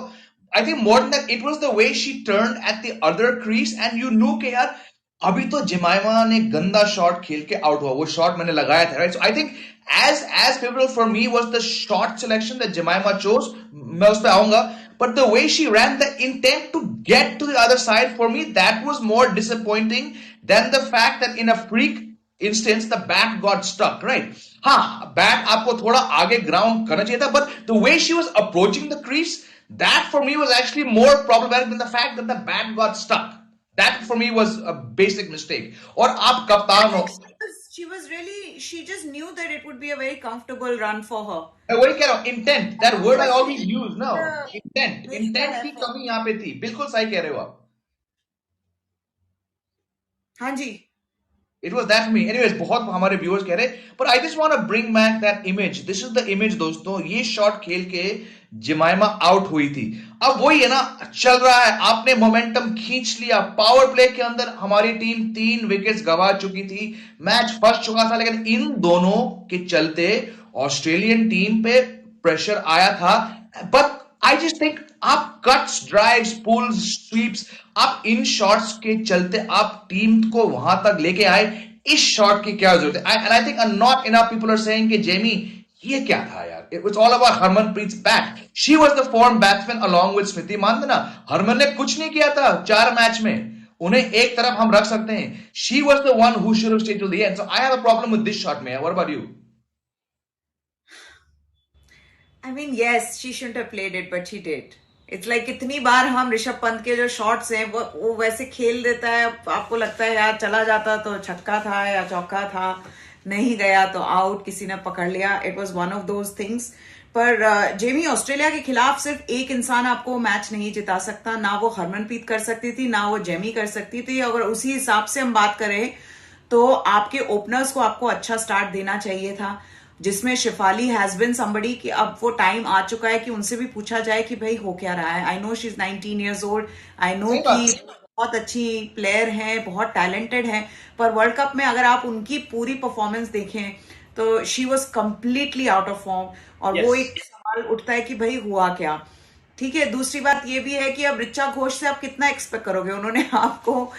I think more than that, it was the way she turn at the other crease and you know कि यार अभी तो जमाइमा ने गंदा शॉट खेल के आउट हुआ, वो शॉट मैंने लगाया था, right? So I think as favorable for me was the shot selection that Jemima chose. मैं उस पे आऊंगा, but the way she ran, the intent to get to the other side, for me that was more disappointing than the fact that in a freak instance the bat got stuck, right? हाँ, bat आपको थोड़ा आगे ground करना चाहिए था, but the way she was approaching the crease, that for me was actually more problematic than the fact that the bat got stuck. That for me was a basic mistake. और आप I कप्तान हो, think she was really, she just knew that it would be a very comfortable run for her. मैं वही कह रहा हूँ, intent, that word I always use ना, इंटेंट, Very इंटेंट good की effort. कमी यहाँ पे थी. बिल्कुल सही कह रहे हो आप. हाँ जी. It was that for me. Anyways, बहुत हमारे व्यूअर्स कह रहे, but I just want to bring back that image. This is the image दोस्तों. ये शॉट खेल के जिमाइमा आउट हुई थी. अब वही है ना, चल रहा है, आपने मोमेंटम खींच लिया, पावर प्ले के अंदर हमारी टीम 3 विकेट्स गंवा चुकी थी, मैच फंस चुका था, लेकिन इन दोनों के चलते ऑस्ट्रेलियन टीम पे प्रेशर आया था. बट आई जस्ट थिंक आप कट्स, ड्राइव्स, पुल्स, स्वीप्स, आप इन शॉट्स के चलते आप टीम को वहां तक लेके आए. इस शॉट की क्या जरूरत है? And I think not enough people are saying कि जेमी ये क्या था यार. It was all about Harmanpreet bat. She was the form batsman along with Smriti Mandhana. Harman ने कुछ नहीं किया था 4 मैच में, उन्हें एक तरफ हम रख सकते हैं. She was the one who should have stayed till the end. So I have a problem with this shot में. What about you? I mean, yes, she shouldn't have played it, but she did. It's like कितनी बार हम ऋषभ पंत के जो shots हैं वो वैसे खेल देता है, आपको लगता है यार चला जाता तो छक्का था या चौका था, नहीं गया तो आउट, किसी ने पकड़ लिया. It was one of those things. पर जेमी, ऑस्ट्रेलिया के खिलाफ सिर्फ एक इंसान आपको मैच नहीं जिता सकता. ना वो हरमनप्रीत कर सकती थी, ना वो जेमी कर सकती थी. अगर उसी हिसाब से हम बात करें तो आपके ओपनर्स को आपको अच्छा स्टार्ट देना चाहिए था, जिसमें शिफाली हैज बिन समबडी कि अब वो टाइम आ चुका है कि उनसे भी पूछा जाए कि भाई हो क्या रहा है. I know she is 19 years old. I know सही बात। कि बहुत अच्छी प्लेयर हैं, बहुत टैलेंटेड हैं, पर वर्ल्ड कप में अगर आप उनकी पूरी परफॉर्मेंस देखें तो she was completely out of form. और वो यस। एक सवाल उठता है कि भाई हुआ क्या. ठीक है, दूसरी बात ये भी है कि अब ऋचा घोष से आप कितना एक्सपेक्ट करोगे. उन्होंने आपको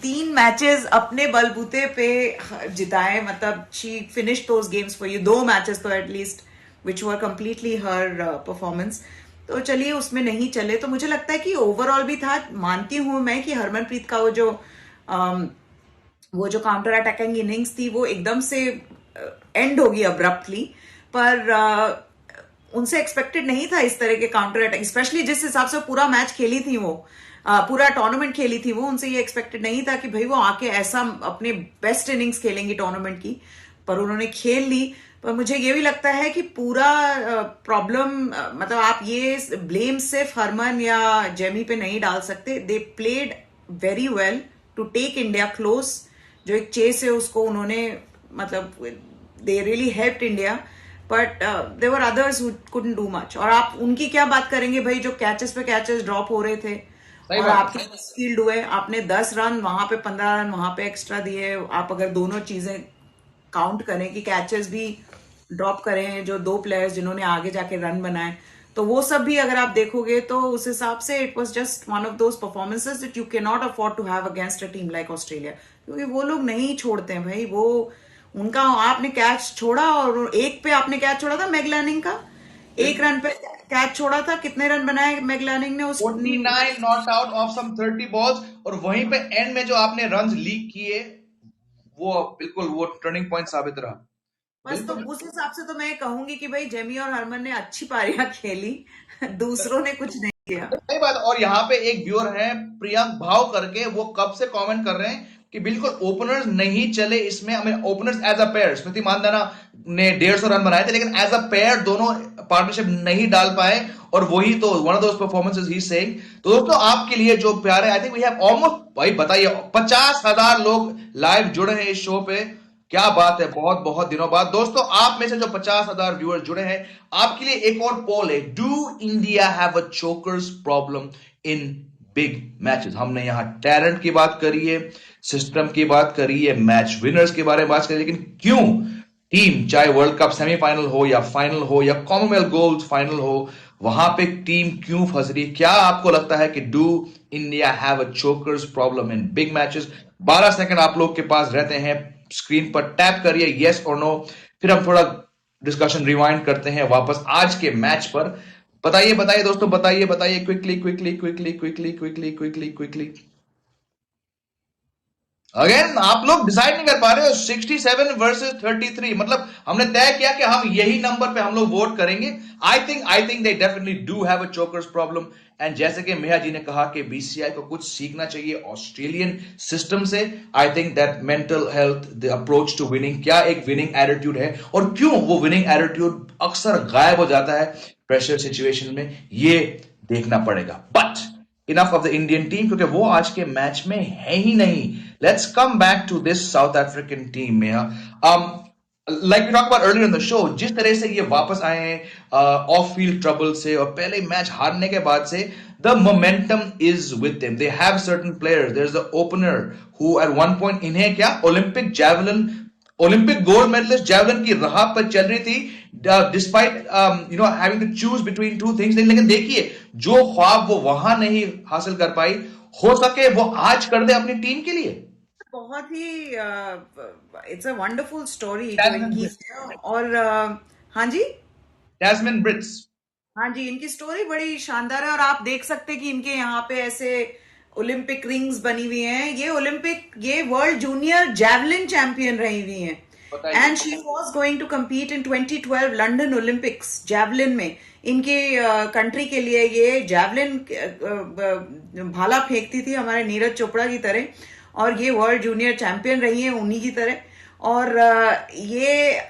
3 मैचेस अपने बलबूते पे जिताए. मतलब she finish those games for you. 2 matches तो at least which were completely her performance. तो चलिए उसमें नहीं चले. तो मुझे लगता है कि ओवरऑल भी था. मानती हूं मैं कि हरमनप्रीत का वो जो काउंटर अटैकिंग इनिंग्स थी वो एकदम से एंड होगी अब्रप्टली. पर उनसे एक्सपेक्टेड नहीं था इस तरह के काउंटर अटैक, स्पेशली जिस हिसाब से पूरा मैच खेली थी वो, पूरा टूर्नामेंट खेली थी वो. उनसे ये एक्सपेक्टेड नहीं था कि भाई वो आके ऐसा अपने बेस्ट इनिंग्स खेलेंगी टूर्नामेंट की. पर उन्होंने खेल ली. पर मुझे ये भी लगता है कि पूरा प्रॉब्लम, मतलब आप ये ब्लेम सिर्फ हरमन या जेमी पे नहीं डाल सकते. They played very well to take India close. जो एक चेस है उसको उन्होंने, मतलब they really helped India. But there were others who couldn't do much. और आप उनकी क्या बात करेंगे भाई, जो कैचेस पे कैचेस ड्रॉप हो रहे थे सही और बात। आपके 10 फील्ड हुए, आपने 10 रन वहां पे, 15 रन वहां पे एक्स्ट्रा दिए. आप अगर दोनों चीजें काउंट करें कि कैचेस भी ड्रॉप करें, जो 2 प्लेयर्स जिन्होंने आगे जाके रन बनाए, तो वो सब भी अगर आप देखोगे तो उस हिसाब से it was just one of those performances that you can not afford to have against a team like Australia. क्योंकि वो लोग नहीं छोड़ते हैं भाई. वो उनका, आपने कैच छोड़ा और एक पे आपने कैच छोड़ा था मैगलैनिंग का, 1 रन पे कैच छोड़ा था. कितने रन बनाए मैगलैनिंग ने उस 49 not out of some 30 balls, और वहीं पे एंड में जो आपने रन्स लीक किए वो बिल्कुल वो टर्निंग पॉइंट साबित रहा। बस. तो बिल्कुल उस हिसाब से तो मैं कहूंगी कि भाई जेमी और हरमन ने अच्छी पारियां खेली. दूसरों ने कुछ नहीं किया. सही बात। और यहाँ पे एक व्यूअर है प्रियंक भाव करके, वो कब से कमेंट कर रहे हैं कि बिल्कुल ओपनर्स नहीं चले इसमें. हमें openers as a pair, Smriti Mandhana ने 150 रन बनाए थे, लेकिन एज अ पेयर दोनों पार्टनरशिप नहीं डाल पाए, और वही तो वन ऑफ दोस परफॉर्मेंसेस ही सेइंग. तो दोस्तों आपके लिए जो प्यार है, I think we have almost, भाई बताइए, 50,000 लोग लाइव जुड़े हैं इस शो पे. क्या बात है, बहुत बहुत दिनों बाद. दोस्तों आप में से जो 50,000 व्यूअर्स जुड़े हैं, आपके लिए एक और पोल है. Do India have a chokers problem in big matches? हमने यहां टैलेंट की बात करी है, सिस्टम की बात करी है, मैच विनर्स के बारे में बात करी, लेकिन क्यों टीम, चाहे वर्ल्ड कप सेमीफाइनल हो या फाइनल हो या कॉमनवेल्थ गोल्ड फाइनल हो, वहां पे टीम क्यों फंस रही? क्या आपको लगता है कि do India have a chokers problem in big matches? 12 second आप लोग के पास रहते हैं. स्क्रीन पर टैप करिए यस और नो, फिर हम थोड़ा डिस्कशन रिवाइंड करते हैं वापस आज के मैच पर. बताइए बताइए दोस्तों, बताइए बताइए, quickly quickly quickly quickly quickly quickly quickly. Again आप लोग डिसाइड नहीं कर पा रहे हो. 67 वर्सेस 33, मतलब हमने तय किया कि हम यही नंबर पे हम लोग वोट करेंगे. I think they definitely do have a chokers problem. And जैसे कि मेहा जी ने कहा कि बीसीसीआई को कुछ सीखना चाहिए ऑस्ट्रेलियन सिस्टम से. I think that mental health, the approach to winning, क्या एक विनिंग एटीट्यूड है, और क्यों वो विनिंग एटीट्यूड अक्सर गायब हो जाता है प्रेशर सिचुएशन में, ये देखना पड़ेगा. But enough of the Indian team, क्योंकि वो आज के मैच में है ही नहीं. Let's come back to this South African team में. Like we talk about earlier in the show, जिस तरह से ये वापस आए हैं ऑफ फील्ड ट्रबल से और पहले मैच हारने के बाद से, the momentum is with them. They have certain players. There is the opener who at one point, इन्हें क्या Olympic javelin, Olympic gold medalist javelin की राह पर चल रही थी, despite having to choose between two things. लेकिन देखिए, जो ख्वाब वो वहां नहीं हासिल कर पाई, हो सके वो आज कर दे अपनी टीम के लिए. बहुत ही इट्स अ वंडरफुल स्टोरी जो जैस्मिन इनकी ब्रिट्स. है. और हाँ जी, जैस्मिन ब्रिट्स. हाँ जी, इनकी स्टोरी बड़ी शानदार है. और आप देख सकते हैं कि इनके यहाँ पे ऐसे ओलंपिक रिंग्स बनी हुई हैं. ये वर्ल्ड जूनियर जैवलिन चैंपियन रही हुई हैं. बताइए। And she was going to compete in 2012 London Olympics javelin में। इनके कंट्री के लिए ये जैवलिन भाला फेंकती थी हमारे नीरज चोपड़ा की तरह, और ये वर्ल्ड जूनियर चैंपियन रही है उन्हीं की तरह। और ये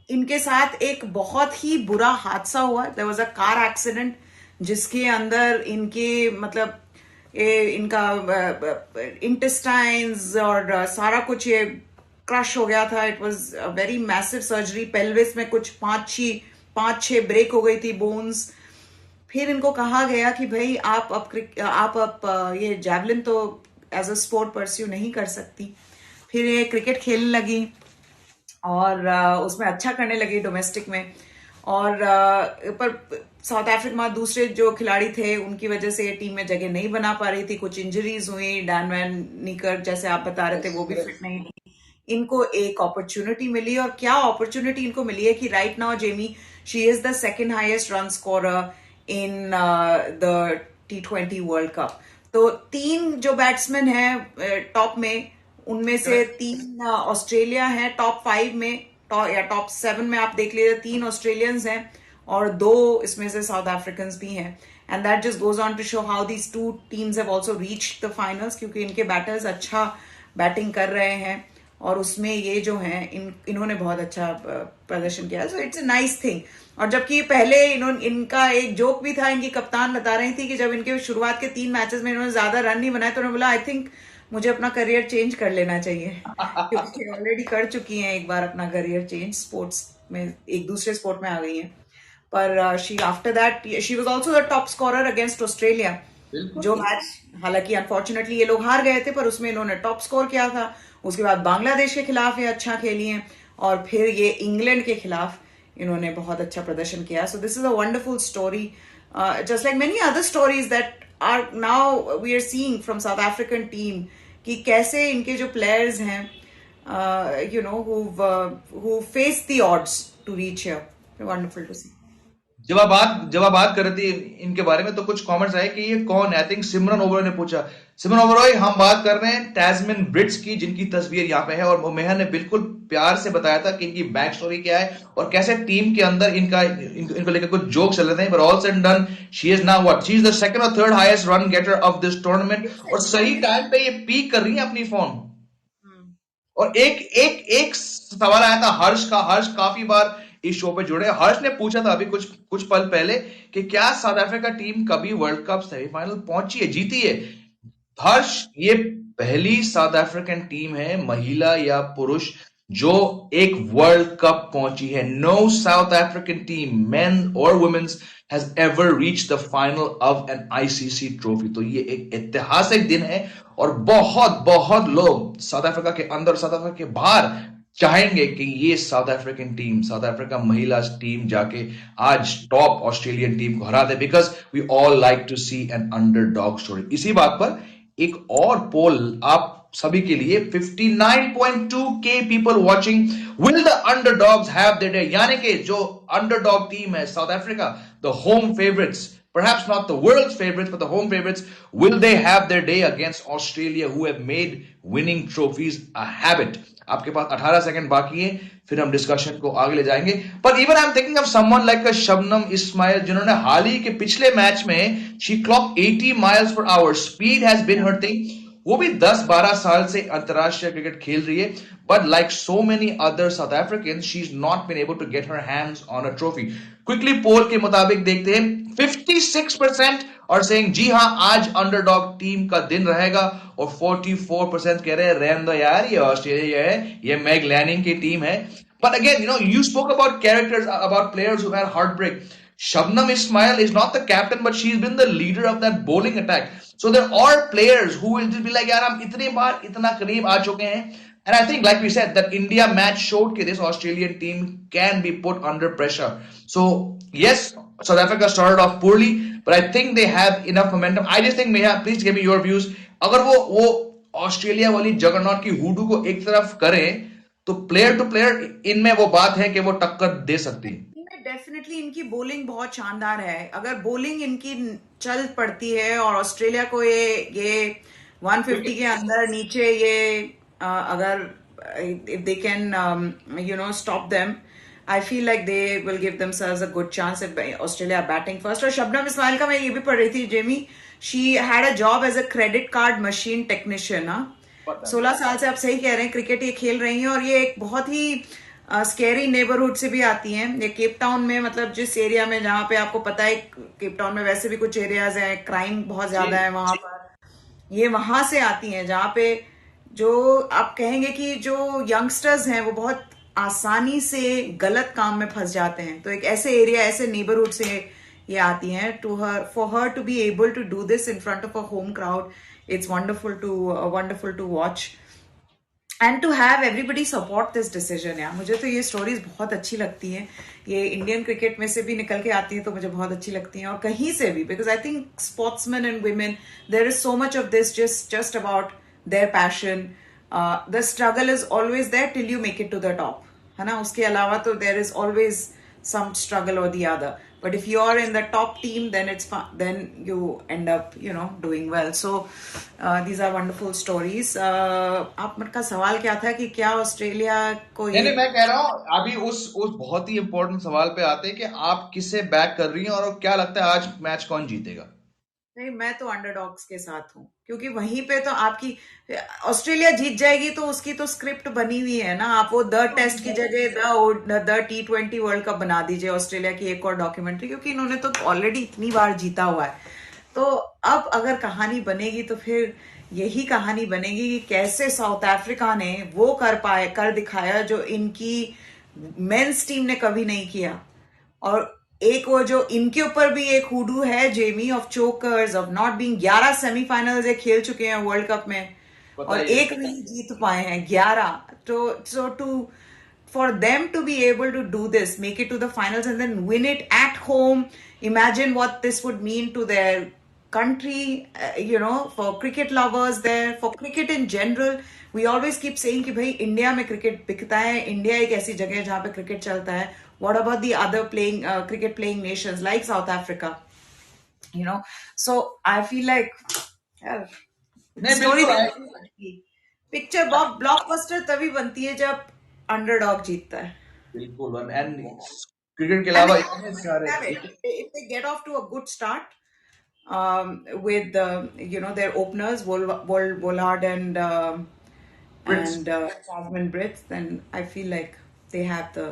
इनके साथ एक बहुत ही बुरा हादसा हुआ। There was a car accident जिसके अंदर इनके मतलब इनका इंटेस्टाइन्स और सारा कुछ ये क्रश हो गया था। It was a very massive surgery. Pelvis में कुछ पांच छह ब्रेक हो गई थी बोन्स। फिर इनको कहा गया कि भाई आप अब ये जैवलिन तो एज अ स्पोर्ट परस्यू नहीं कर सकती। फिर ये क्रिकेट खेलने लगी और उसमें अच्छा करने लगी डोमेस्टिक में। और पर साउथ अफ्रीका दूसरे जो खिलाड़ी थे उनकी वजह से ये टीम में जगह नहीं बना पा रही थी। कुछ इंजरीज हुई। डैन वैन नीकर जैसे आप बता रहे थे वो भी फिट नहीं थी। इनको एक अपॉर्चुनिटी मिली, और क्या अपॉर्चुनिटी इनको मिली है कि right now Jamie she is the second highest run scorer in the T20 world cup. तो 3 जो बैट्समैन हैं टॉप में, उनमें से 3 ऑस्ट्रेलिया है टॉप 5 में, या टॉप 7 में आप देख लीजिए। 3 ऑस्ट्रेलियंस हैं और 2 इसमें से साउथ अफ्रीकन भी हैं। And that just goes on to show how these 2 teams have also reached the finals, क्योंकि इनके बैटर्स अच्छा बैटिंग कर रहे हैं और उसमें ये जो हैं इन्होंने बहुत अच्छा प्रदर्शन किया। So it's a nice thing. और जबकि पहले इनका एक जोक भी था, इनकी कप्तान बता रही थी कि जब इनके शुरुआत के 3 मैचेस में इन्होंने ज्यादा रन नहीं बनाए तो उन्होंने बोला आई थिंक मुझे अपना करियर चेंज कर लेना चाहिए क्योंकि ऑलरेडी कर चुकी हैं एक बार अपना करियर चेंज, स्पोर्ट्स में एक दूसरे स्पोर्ट में आ गई हैं। पर she after that she was also the top scorer against Australia. जो मैच हालांकि अनफॉर्चुनेटली ये लोग हार गए थे, पर उसमें इन्होंने टॉप स्कोर किया था। उसके बाद बांग्लादेश के खिलाफ ये अच्छा खेली हैं, और फिर ये इंग्लैंड के खिलाफ इन्होंने बहुत अच्छा प्रदर्शन किया। So this is a wonderful story, just like many other stories that are now we are seeing from South African team, कि कैसे इनके जो प्लेयर्स हैं you know who face the odds to reach here. Wonderful to see. जब आप बात कर रहे थे इनके बारे में तो कुछ कमेंट्स आए कि ये कौन है। आई थिंक सिमरन ओबरॉय ने पूछा। सिमरन ओबरॉय, हम बात कर रहे हैं टैस्मिन ब्रिट्स की, जिनकी तस्वीर यहाँ पे है। और मेहर ने बिल्कुल प्यार से बताया था कि इनकी बैक स्टोरी क्या है और कैसे टीम के अंदर इनको लेकर कुछ जोक चल रहे थे। पर all said and done, she is now what, she is the second और third highest run getter of this tournament. और सही टाइम पे ये पीक कर रही है अपनी फॉर्म। और एक सवाल आया था हर्ष का। हर्ष काफी बार इस शो पे जुड़े। हर्ष ने पूछा था अभी कुछ पल पहले कि क्या साउथ अफ्रीका टीम कभी वर्ल्ड कप सेमीफाइनल पहुंची है, जीती है। हर्ष, ये पहली साउथ अफ्रीकन टीम है, महिला या पुरुष, जो एक वर्ल्ड कप पहुंची है। No South African team, men और women's, has ever reached the final of an ICC trophy. तो ये एक ऐतिहासिक दिन है और बहुत बहुत लोग साउथ अफ्रीका के अंदर, साउथ अफ्रीका के बाहर चाहेंगे कि ये South African team, South Africa महिला टीम जाके आज टॉप ऑस्ट्रेलियन टीम को हरा दे, because we all like to see an underdog story. इसी बात पर एक और पोल आप सभी के लिए, 59.2K people watching. Will the underdogs have their day, यानी कि जो अंडरडॉग टीम है south Africa, the home favourites, perhaps not the world's favorites but the home favorites, will they have their day against Australia, who have made winning trophies a habit? आपके पास 18 second बाकी है, फिर हम discussion को आगे ले जाएंगे। पर even I am thinking of someone like Shabnam Ismail, जिन्होंने हाल ही के पिछले मैच में she clock 80 miles per hour. Speed has been her thing. वो भी 10-12 साल से अंतरराष्ट्रीय क्रिकेट खेल रही है, but like so many other South African, she is not been able to get her hands on a trophy. Quickly poll के मुताबिक देखते हैं, 56% और सेइंग जी हां आज अंडरडॉग टीम का दिन रहेगा, और 44% कह रहे हैं रहने दो यार, ये ऑस्ट्रेलिया है, ये मैग लैनिंग की टीम है। But again, you spoke about characters, about players who had heartbreak. Shabnam Ismail is not the captain, but she's been the leader of that bowling attack. So there are players who will just be like, यार हम इतने बार इतना करीब आ चुके हैं. And I think, like we said, that India match showed that this Australian team can be put under pressure. So yes, South Africa started off poorly, but I think they have enough momentum. I just think, Meha, please give me your views. अगर वो Australia वाली juggernaut की हुडू को एक तरफ करें, तो player to player इनमें वो बात है कि वो टक्कर दे सकती है। डेफिनेटली इनकी बॉलिंग बहुत शानदार है। अगर बॉलिंग इनकी चल पड़ती है और ऑस्ट्रेलिया को ये 150 के अंदर नीचे ये अगर if they can, stop them, I feel like they will give themselves a good chance if Australia are batting first. और शबनम इस्माइल का मैं ये भी पढ़ रही थी, Jamie, she had a job as a credit card machine technician. हाँ, 16 साल से आप सही कह रहे हैं, क्रिकेट ये खेल रही हैं, और ये एक बहुत ही स्केरी नेबरहुड से भी आती हैं। ये केप टाउन में, मतलब जिस एरिया में, जहाँ पे आपको पता है केप टाउन में वैसे भी कुछ एरियाज हैं, क्राइम बहुत ज्यादा है वहां पर, ये वहां से आती हैं, जहाँ पे जो आप कहेंगे कि जो यंगस्टर्स हैं वो बहुत आसानी से गलत काम में फंस जाते हैं। तो एक ऐसे एरिया, ऐसे नेबरहुड से ये आती हैं। For her to be able to do this in front of a home crowd, it's wonderful to watch and to have everybody support this decision. यार मुझे तो ये स्टोरीज बहुत अच्छी लगती हैं, ये इंडियन क्रिकेट में से भी निकल के आती हैं तो मुझे बहुत अच्छी लगती हैं, और कहीं से भी, because I think sportsman and women, there is so much of this just about their passion. The struggle is always there till you make it to the top, है ना? उसके अलावा तो there is always some struggle or the other, but if you are in the top team, then it's fun, then you end up doing well. So these are wonderful stories. आपका सवाल क्या था कि क्या ऑस्ट्रेलिया को नहीं, मैं कह रहा हूँ अभी उस बहुत ही इंपॉर्टेंट सवाल पे आते हैं कि आप किसे बैक कर रही हैं और क्या लगता है आज मैच कौन जीतेगा? नहीं, मैं तो अंडरडॉग्स के साथ हूँ, क्योंकि वहीं पे तो आपकी ऑस्ट्रेलिया जीत जाएगी तो उसकी तो स्क्रिप्ट बनी हुई है ना। आप वो द टेस्ट की जगह द T20 वर्ल्ड कप बना दीजिए ऑस्ट्रेलिया की एक और डॉक्यूमेंट्री, क्योंकि इन्होंने तो ऑलरेडी इतनी बार जीता हुआ है। तो अब अगर कहानी बनेगी तो फिर यही कहानी बनेगी कि कैसे साउथ अफ्रीका ने वो कर दिखाया जो इनकी मेंस टीम ने कभी नहीं किया। और एक वो जो इनके ऊपर भी एक हुडू है, Jamie, of chokers, of not being, 11 semifinals ये खेल चुके हैं वर्ल्ड कप में और एक नहीं जीत पाए हैं, 11। तो to for them to be able to do this, make it to the finals and then win it at home, imagine what this would mean to their country, for cricket lovers there, for cricket in general. We always keep saying कि भाई India में cricket बिकता है, India एक ऐसी जगह है जहाँ पे क्रिकेट चलता है. What about the other cricket playing nations like South Africa? So I feel like story picture blockbuster तभी बनती है जब अंडरडॉग जीतता है. बिल्कुल. एंड क्रिकेट के अलावा इतने सारे, if they get off to a good start with their openers Wollard and Jasmine Brits, then I feel like they have the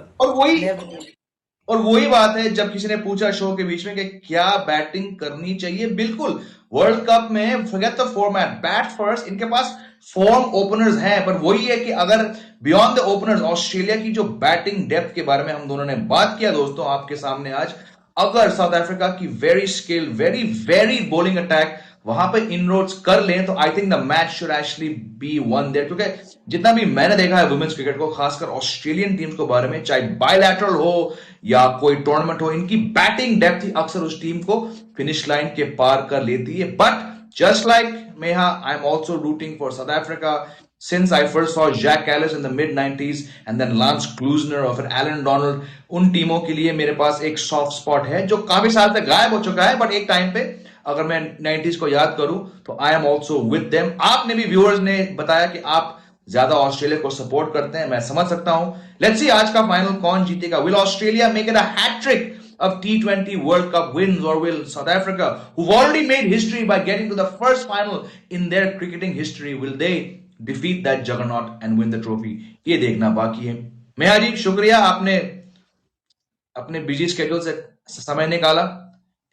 और वही बात है जब किसी ने पूछा शो के बीच में कि क्या बैटिंग करनी चाहिए, बिल्कुल वर्ल्ड कप में forget the format, bat first. इनके पास फॉर्म ओपनर्स हैं, पर वही है कि अगर बियॉन्ड द ओपनर्स ऑस्ट्रेलिया की जो बैटिंग डेप्थ के बारे में हम दोनों ने बात किया दोस्तों आपके सामने आज, अगर साउथ अफ्रीका की very skill very very bowling attack वहां पे इनरोड्स कर लें तो I think the match should actually be won there. क्योंकि जितना भी मैंने देखा है वुमेन्स क्रिकेट को, खासकर ऑस्ट्रेलियन टीम्स के बारे में, चाहे बायलैटरल हो या कोई टूर्नामेंट हो, इनकी बैटिंग डेप्थ ही अक्सर उस टीम को फिनिश लाइन के पार कर लेती है. But just like Meha, I'm also rooting for South Africa. Since I first saw Jack Ellis in the mid-90s and then Lance Klusener और फिर Alan Donald, उन टीमों के लिए मेरे पास एक सॉफ्ट स्पॉट है जो काफी साल तक गायब हो चुका है, बट एक टाइम पे अगर मैं 90s को याद करूं तो I am also with them. आपने भी, व्यूअर्स ने बताया कि आप ज्यादा ऑस्ट्रेलिया को सपोर्ट करते हैं, मैं समझ सकता हूं. लेट्स सी आज का फाइनल कौन जीतेगा. Will Australia make it a hattrick of T20 World Cup wins, or will South Africa, who've already made history by getting to the first final in their cricketing history, will they defeat that juggernaut and win the trophy? ये देखना बाकी है. मेहा जी शुक्रिया, आपने अपने busy schedule से समय निकाला.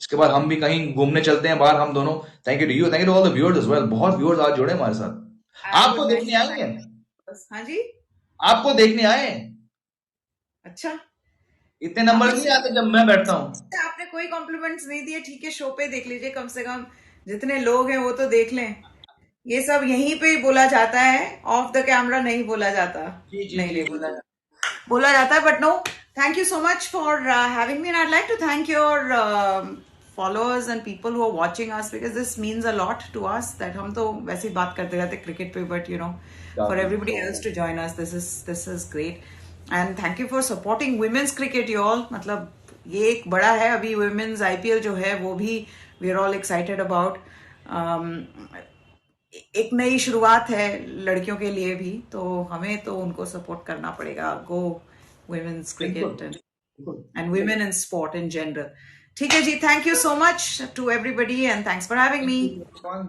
इसके बाद हम भी कहीं घूमने चलते हैं बाहर हम दोनों. Thank you to you, thank you to all the viewers as well. बहुत व्यूअर्स आज जुड़े हमारे साथ. आपको देखने आएंगे. हाँ जी, आपको देखने आए. अच्छा, इतने नंबर नहीं आते जब मैं बैठता हूँ. आपने कोई कॉम्प्लीमेंट्स नहीं दिए, ठीक है, शो पे देख लीजिए, कम से कम जितने लोग हैं वो तो देख लें. ये सब यहीं पे ही बोला जाता है, ऑफ द कैमरा नहीं बोला जाता. नहीं बोला जाता है. But no, thank you so much for having me, and I like to thank your followers and people who are watching us, because this means a lot to us. That हम तो वैसे ही बात करते रहते क्रिकेट पे, but for everybody else to join us, this is great. And thank you for supporting women's cricket, you all. मतलब ये एक बड़ा है. अभी women's IPL जो है वो भी we are all excited about. एक नई शुरुआत है लड़कियों के लिए भी, तो हमें तो उनको सपोर्ट करना पड़ेगा. गो वुमेन्स बिल्कुल क्रिकेट बिल्कुल and women in sport in general. ठीक है जी, thank you so much to everybody and thanks for having me.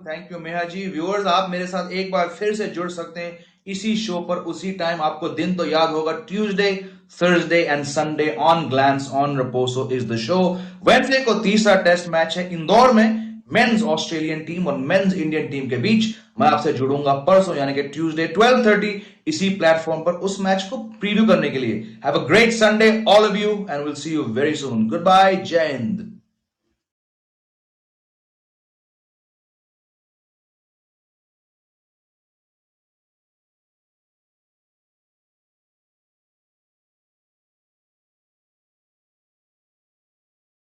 Thank you मेहा जी. व्यूअर्स, आप मेरे साथ एक बार फिर से जुड़ सकते हैं इसी शो पर उसी टाइम. आपको दिन तो याद होगा, Tuesday, Thursday and Sunday on glance on रपोसो इज द शो. वेडनेसडे को तीसरा टेस्ट मैच है इंदौर में मेंस ऑस्ट्रेलियन टीम और मेंस इंडियन टीम के बीच. मैं आपसे जुड़ूंगा परसों यानी कि ट्यूसडे 12:30 इसी प्लेटफॉर्म पर उस मैच को प्रीव्यू करने के लिए. Have a great Sunday all of you and will see you very soon. Good bye. जय हिंद.